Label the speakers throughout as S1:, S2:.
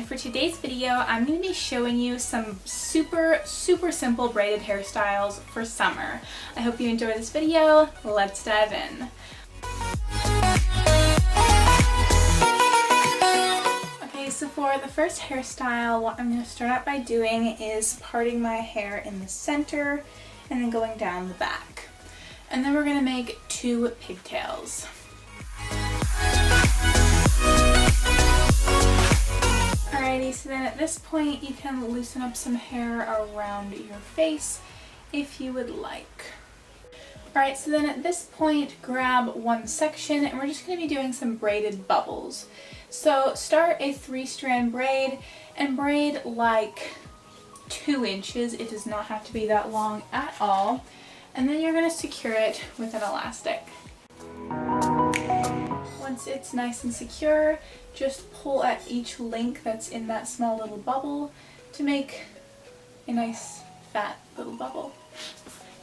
S1: and for today's video I'm going to be showing you some super simple braided hairstyles for summer. I hope you enjoy this video. Let's dive in. Okay, so for the first hairstyle, what I'm going to start out by doing is parting my hair in the center and then going down the back. And then we're going to make two pigtails. Alrighty, so then at this point you can loosen up some hair around your face if you would like. Alright, so then at this point grab one section and we're just going to be doing some braided bubbles. So start a 3-strand braid and braid like 2 inches. It does not have to be that long at all. And then you're going to secure it with an elastic. Once it's nice and secure, just pull at each link that's in that small little bubble to make a nice fat little bubble.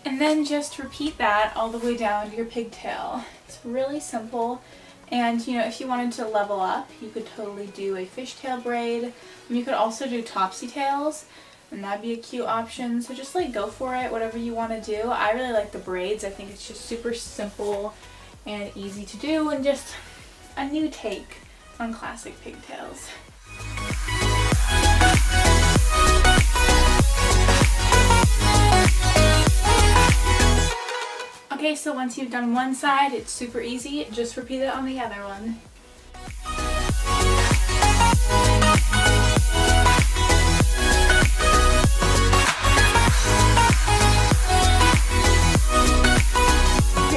S1: And then just repeat that all the way down to your pigtail. It's really simple, and you know, if you wanted to level up, you could totally do a fishtail braid. And you could also do topsy tails, and that'd be a cute option. So just like go for it, whatever you want to do. I really like the braids. I think it's just super simple and easy to do, and just a new take on classic pigtails. Okay, so once you've done one side, it's super easy. Just repeat it on the other one.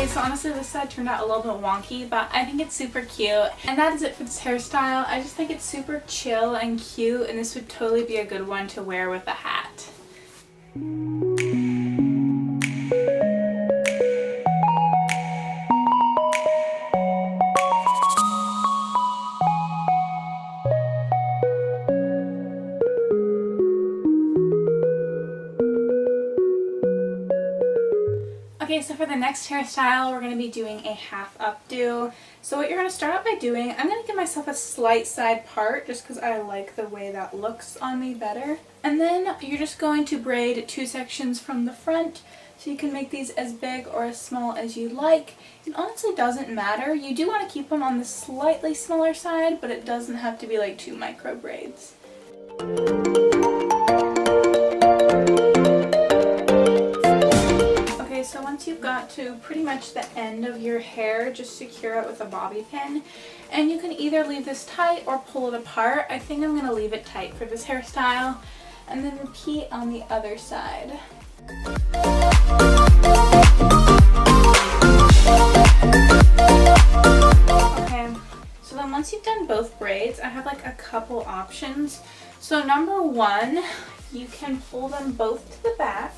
S1: So honestly, this side turned out a little bit wonky, but I think it's super cute. And that is it for this hairstyle. I just think it's super chill and cute, and this would totally be a good one to wear with a hat. Okay, so for the next hairstyle, we're going to be doing a half updo. So what you're going to start out by doing, I'm going to give myself a slight side part just because I like the way that looks on me better. And then you're just going to braid 2 sections from the front, so you can make these as big or as small as you like. It honestly doesn't matter. You do want to keep them on the slightly smaller side, but it doesn't have to be like 2 micro braids. So once you've got to pretty much the end of your hair, just secure it with a bobby pin. And you can either leave this tight or pull it apart. I think I'm going to leave it tight for this hairstyle. And then repeat on the other side. Okay, so then once you've done both braids, I have like a couple options. So number 1, you can pull them both to the back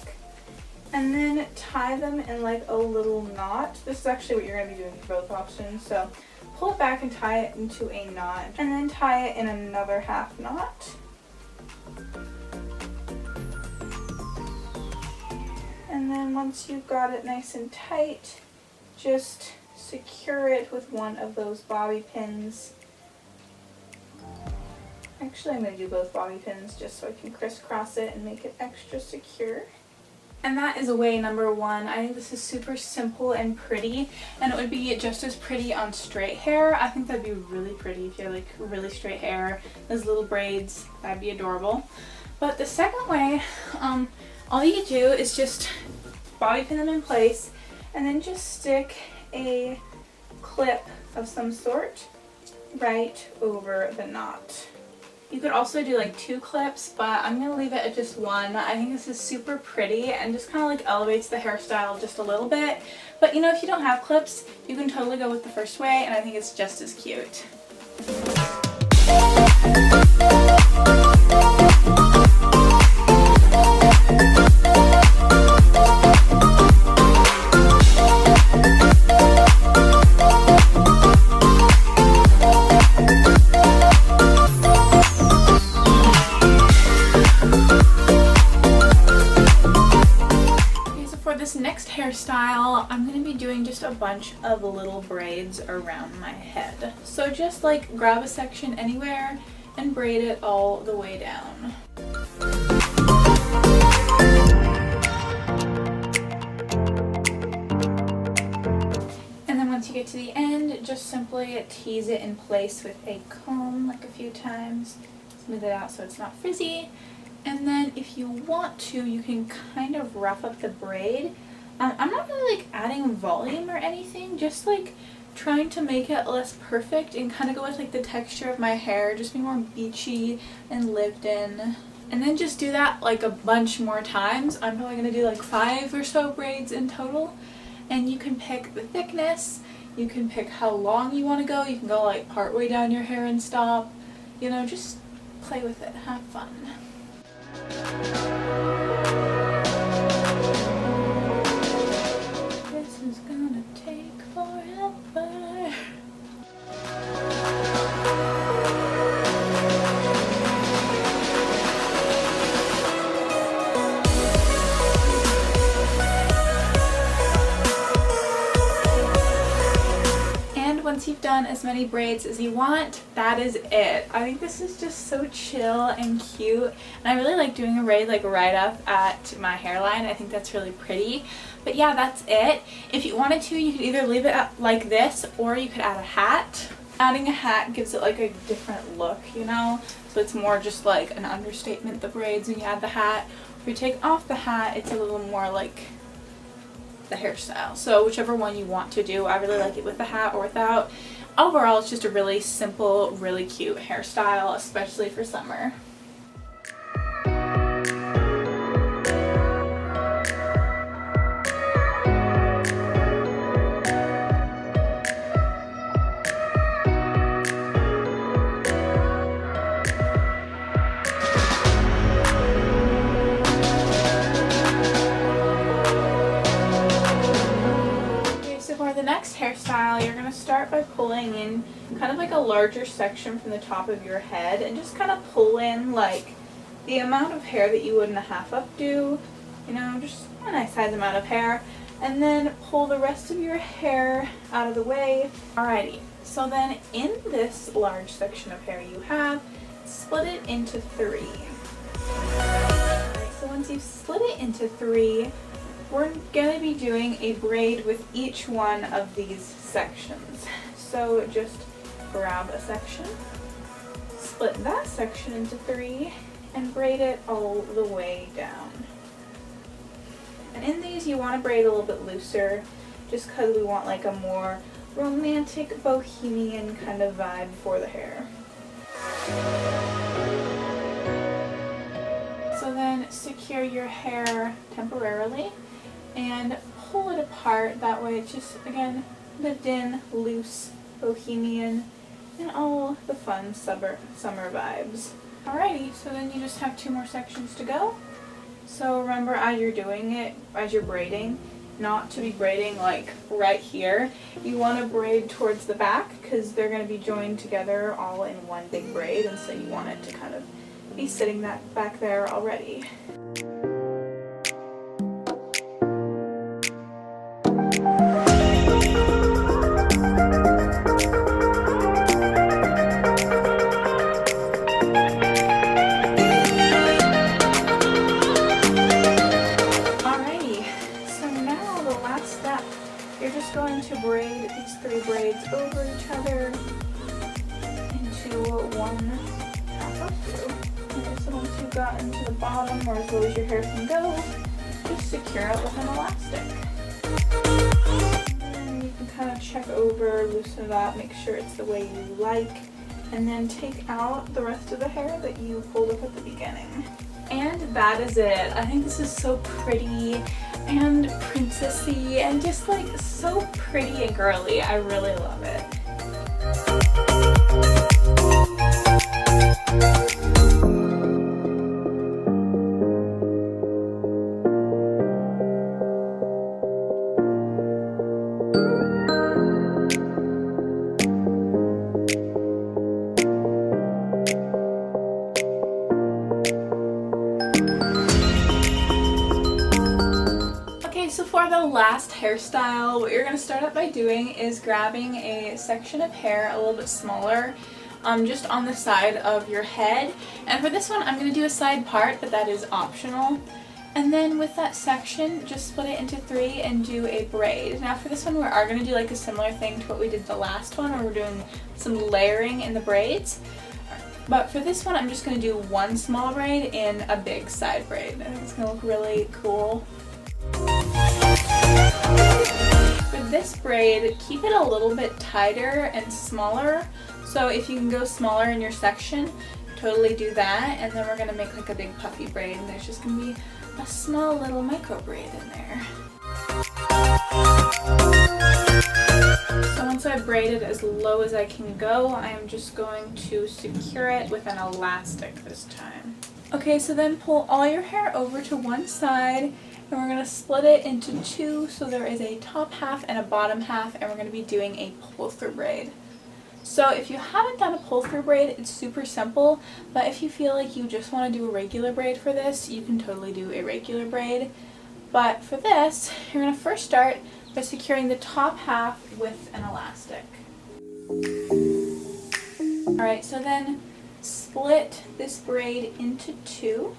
S1: and then tie them in like a little knot. This is actually what you're going to be doing for both options. So pull it back and tie it into a knot, and then tie it in another half knot. And then once you've got it nice and tight, just secure it with one of those bobby pins. Actually, I'm going to do both bobby pins just so I can crisscross it and make it extra secure. And that is way number 1. I think this is super simple and pretty, and it would be just as pretty on straight hair. I think that'd be really pretty if you have like really straight hair, those little braids, that'd be adorable. But the second way, all you do is just bobby pin them in place and then just stick a clip of some sort right over the knot. You could also do like 2 clips, but I'm going to leave it at just 1. I think this is super pretty and just kind of like elevates the hairstyle just a little bit. But you know, if you don't have clips, you can totally go with the first way, and I think it's just as cute. hairstyle, I'm going to be doing just a bunch of little braids around my head. So just like grab a section anywhere and braid it all the way down. And then once you get to the end, just simply tease it in place with a comb like a few times. Smooth it out so it's not frizzy. And then if you want to, you can kind of rough up the braid. I'm not really like adding volume or anything, just like trying to make it less perfect and kind of go with like the texture of my hair, just be more beachy and lived in. And then just do that like a bunch more times. I'm probably going to do like 5 or so braids in total. And you can pick the thickness, you can pick how long you want to go, you can go like part way down your hair and stop. You know, just play with it, have fun. This is gonna take forever. Once you've done as many braids as you want, that is it. I think this is just so chill and cute, and I really like doing a braid like right up at my hairline. I think that's really pretty. But yeah, that's it. If you wanted to, you could either leave it like this or you could add a hat. Adding a hat gives it like a different look, you know? So it's more just like an understatement, the braids, when you add the hat. If you take off the hat, it's a little more like the hairstyle. So whichever one you want to do, I really like it with the hat or without. Overall, it's just a really simple, really cute hairstyle, especially for summer. Hairstyle, you're going to start by pulling in kind of like a larger section from the top of your head and just kind of pull in like the amount of hair that you would in a half updo, you know, just a nice size amount of hair, and then pull the rest of your hair out of the way. Alrighty, so then in this large section of hair you have, split it into 3. Alright, so once you've split it into 3, we're going to be doing a braid with each one of these sections. So just grab a section, split that section into 3, and braid it all the way down. And in these you want to braid a little bit looser, just because we want like a more romantic, bohemian kind of vibe for the hair. So then secure your hair temporarily and pull it apart. That way it's just, again, lived in, loose, bohemian, and all the fun summer vibes. Alrighty, so then you just have 2 more sections to go. So remember, as you're doing it, as you're braiding, not to be braiding like right here. You want to braid towards the back because they're going to be joined together all in one big braid, and so you want it to kind of be sitting that back there already. Braid these 3 braids over each other into one half updo. Okay, so once you've gotten to the bottom, or as low as your hair can go, just secure it with an elastic. And then you can kind of check over, loosen it up, make sure it's the way you like, and then take out the rest of the hair that you pulled up at the beginning. And that is it. I think this is so pretty and princessy and just like so pretty and girly. I really love it. So for the last hairstyle, what you're going to start out by doing is grabbing a section of hair a little bit smaller. just on the side of your head. And for this one, I'm going to do a side part, but that is optional. And then with that section, just split it into 3 and do a braid. Now for this one, we are going to do like a similar thing to what we did the last one, where we're doing some layering in the braids. But for this one, I'm just going to do one small braid in a big side braid. I think it's going to look really cool. For this braid, keep it a little bit tighter and smaller. So if you can go smaller in your section, totally do that. And then we're going to make like a big puffy braid, and there's just going to be a small little micro braid in there. So once I've braided as low as I can go, I am just going to secure it with an elastic this time. Okay, so then pull all your hair over to one side, and we're going to split it into 2, so there is a top half and a bottom half, and we're going to be doing a pull-through braid. So if you haven't done a pull-through braid, it's super simple, but if you feel like you just want to do a regular braid for this, you can totally do a regular braid. But for this, you're going to first start by securing the top half with an elastic. Alright, so then split this braid into 2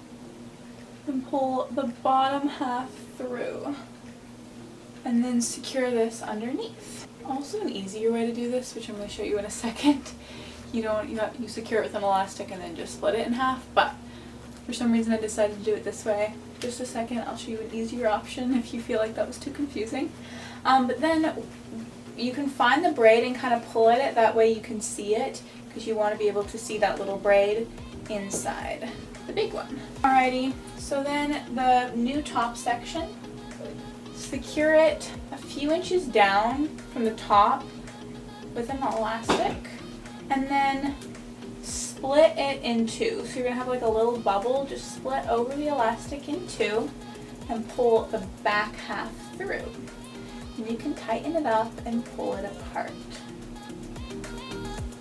S1: and pull the bottom half through, and then secure this underneath. Also an easier way to do this, which I'm going to show you in a second. You secure it with an elastic and then just split it in half, but for some reason I decided to do it this way. Just a second, I'll show you an easier option if you feel like that was too confusing. But then you can find the braid and kind of pull at it, that way you can see it, because you want to be able to see that little braid inside the big one. Alrighty, so then the new top section, secure it a few inches down from the top with an elastic, and then split it in 2. So you're going to have like a little bubble, just split over the elastic in 2 and pull the back half through. And you can tighten it up and pull it apart.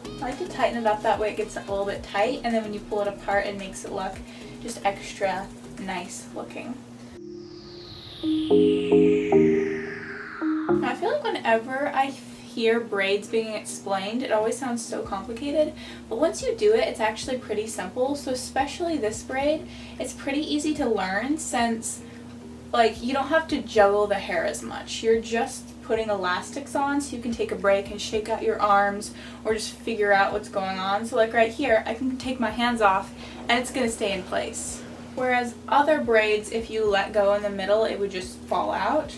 S1: I like to tighten it up, that way it gets a little bit tight, and then when you pull it apart it makes it look just extra nice looking. Now, I feel like whenever I hear braids being explained, it always sounds so complicated, but once you do it, it's actually pretty simple. So especially this braid, it's pretty easy to learn, since like you don't have to juggle the hair as much. You're just putting elastics on, so you can take a break and shake out your arms or just figure out what's going on. So like right here, I can take my hands off and it's going to stay in place. Whereas other braids, if you let go in the middle, it would just fall out.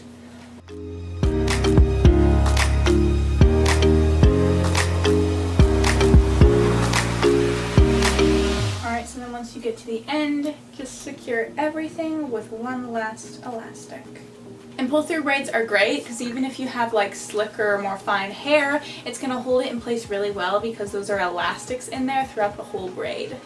S1: Alright, so then once you get to the end, just secure everything with one last elastic. And pull-through braids are great because even if you have like slicker, more fine hair, it's going to hold it in place really well because those are elastics in there throughout the whole braid.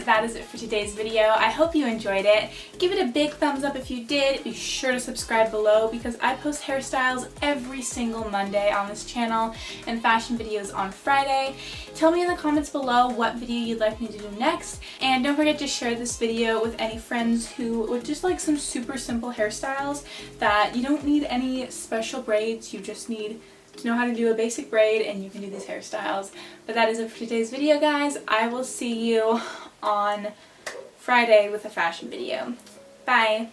S1: That is it for today's video. I hope you enjoyed it. Give it a big thumbs up if you did. Be sure to subscribe below because I post hairstyles every single Monday on this channel and fashion videos on Friday. Tell me in the comments below what video you'd like me to do next, and don't forget to share this video with any friends who would just like some super simple hairstyles that you don't need any special braids, you just need to know how to do a basic braid and you can do these hairstyles. But that is it for today's video, guys. I will see you on Friday with a fashion video. Bye!